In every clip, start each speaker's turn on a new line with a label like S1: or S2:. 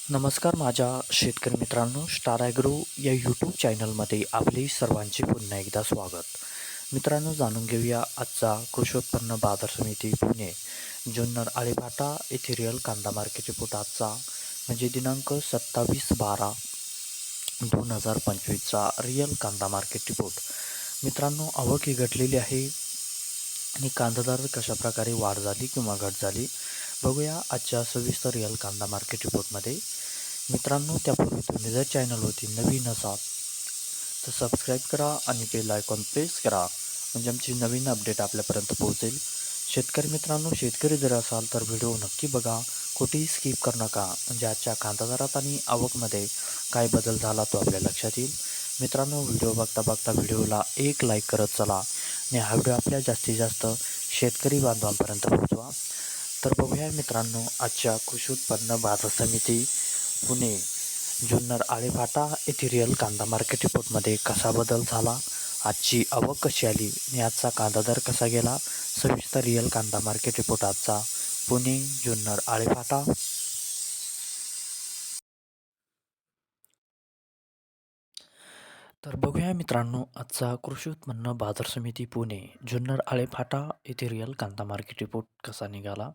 S1: नमस्कार माझ्या शेतकरी मित्रांनो, स्टार ॲग्रो या यूट्यूब चॅनलमध्ये आपले सर्वांचे पुन्हा एकदा स्वागत. मित्रांनो, जाणून घेऊया आजचा कृषी उत्पन्न बाजार समिती पुणे जुन्नर आळेभाटा येथे रिअल कांदा मार्केट रिपोर्ट आजचा म्हणजे दिनांक 27/12/2025चा रिअल कांदा मार्केट रिपोर्ट. मित्रांनो, आवक ही घटलेली आहे आणि कांदा दर कशाप्रकारे वाढ झाली किंवा घट झाली बघूया आजच्या सविस्तर रिअल कांदा मार्केट रिपोर्टमध्ये. मित्रांनो, त्यापूर्वी तुम्ही जर चॅनलवरती नवीन असाल तर सबस्क्राईब करा आणि बेल आयकॉन प्रेस करा म्हणजे आमची नवीन अपडेट आपल्यापर्यंत पोहोचेल. शेतकरी मित्रांनो, शेतकरी जर असाल तर व्हिडिओ नक्की बघा, कुठेही स्किप करू नका म्हणजे आजच्या कांदा दरात आणि आवकमध्ये काय बदल झाला तो आपल्या लक्षात येईल. मित्रांनो, व्हिडिओ बघता बघता व्हिडिओला एक लाईक करत चला आणि हा व्हिडिओ आपल्या जास्तीत जास्त शेतकरी बांधवांपर्यंत पोहोचवा. तर बघूया मित्रांनो, आजच्या कृषी उत्पन्न बाजार समिती पुणे जुन्नर आळेभाटा येथे रिअल कांदा मार्केट रिपोर्टमध्ये कसा बदल झाला, आजची आवक कशी आली आणि आजचा कांदा दर कसा गेला, सविस्तर रिअल कांदा मार्केट रिपोर्ट आजचा पुणे जुन्नर आळेभाटा. तर बघूया मित्रांनो, आजचा कृषी उत्पन्न बाजार समिती पुणे जुन्नर आळेभाटा येथे रिअल कांदा मार्केट रिपोर्ट कसा निघाला.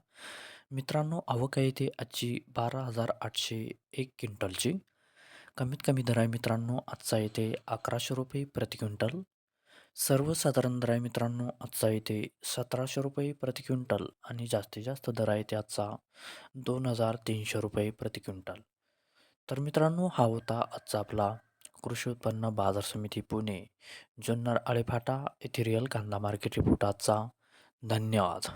S1: मित्रांनो, आवक आहे इथे आजची 12,801 क्विंटलची. कमीत कमी दर आहे मित्रांनो आजचा येथे 1100 रुपये प्रति क्विंटल. सर्वसाधारण दर आहे मित्रांनो आजचा येथे 1700 रुपये प्रति क्विंटल आणि जास्तीत जास्त दर आहे ते आजचा 2,300 रुपये प्रति क्विंटल. तर मित्रांनो, हा होता आजचा आपला कृषी उत्पन्न बाजार समिती पुणे जुन्नर आळेफाटा येथे रिअल कांदा मार्केट रिपोर्ट आजचा. धन्यवाद.